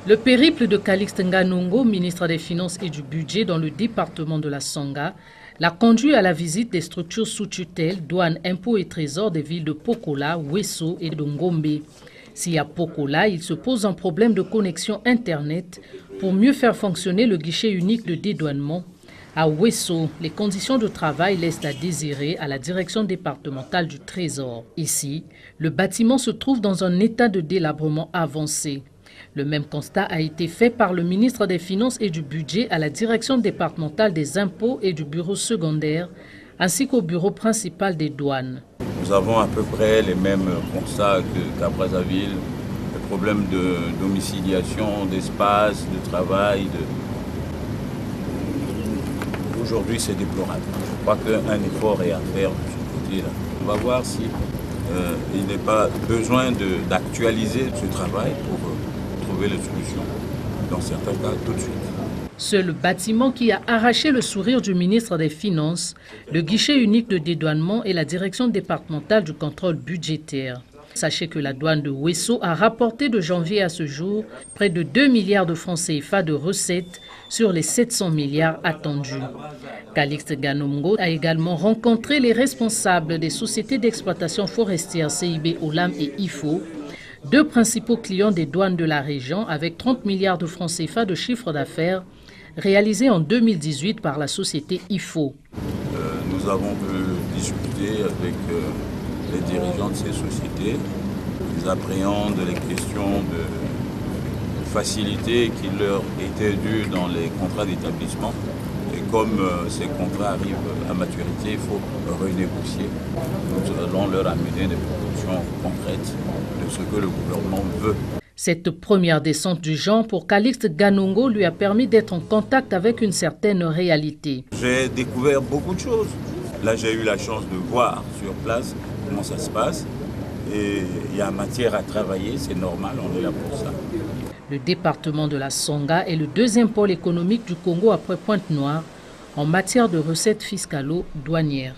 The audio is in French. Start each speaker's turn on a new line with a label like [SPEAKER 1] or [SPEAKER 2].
[SPEAKER 1] Le périple de Calixte Nganongo, ministre des Finances et du Budget dans le département de la Sanga, l'a conduit à la visite des structures sous tutelle, douane, impôts et trésors des villes de Pokola, Wesso et de Ngombe. Si à Pokola, il se pose un problème de connexion Internet pour mieux faire fonctionner le guichet unique de dédouanement. À Wesso, les conditions de travail laissent à désirer à la direction départementale du Trésor. Ici, le bâtiment se trouve dans un état de délabrement avancé. Le même constat a été fait par le ministre des Finances et du Budget à la direction départementale des impôts et du bureau secondaire, ainsi qu'au bureau principal des douanes.
[SPEAKER 2] Nous avons à peu près les mêmes constats qu'à Brazzaville, le problème de domiciliation, d'espace, de travail. Aujourd'hui, c'est déplorable. Je crois qu'un effort est à faire de ce côté-là. On va voir si il n'est pas besoin d'actualiser ce travail pour trouver les solutions, dans certains cas tout de suite.
[SPEAKER 1] C'est le bâtiment qui a arraché le sourire du ministre des Finances, le guichet unique de dédouanement et la direction départementale du contrôle budgétaire. Sachez que la douane de Wesso a rapporté de janvier à ce jour près de 2 milliards de francs CFA de recettes sur les 700 milliards attendus. Calixte Nganongo a également rencontré les responsables des sociétés d'exploitation forestière CIB Olam et IFO, deux principaux clients des douanes de la région avec 30 milliards de francs CFA de chiffre d'affaires réalisé en 2018 par la société IFO.
[SPEAKER 2] Nous avons pu discuter avec les dirigeants de ces sociétés. Ils appréhendent les questions de facilité qui leur étaient dues dans les contrats d'établissement. Et comme ces contrats arrivent à maturité, il faut renégocier. Nous allons leur amener des propositions concrètes de ce que le gouvernement veut.
[SPEAKER 1] Cette première descente du genre pour Calixte Nganongo lui a permis d'être en contact avec une certaine réalité.
[SPEAKER 2] J'ai découvert beaucoup de choses. Là, j'ai eu la chance de voir sur place comment ça se passe. Et il y a matière à travailler, c'est normal, on est là pour ça.
[SPEAKER 1] Le département de la Sanga est le deuxième pôle économique du Congo après Pointe-Noire en matière de recettes fiscalo-douanières.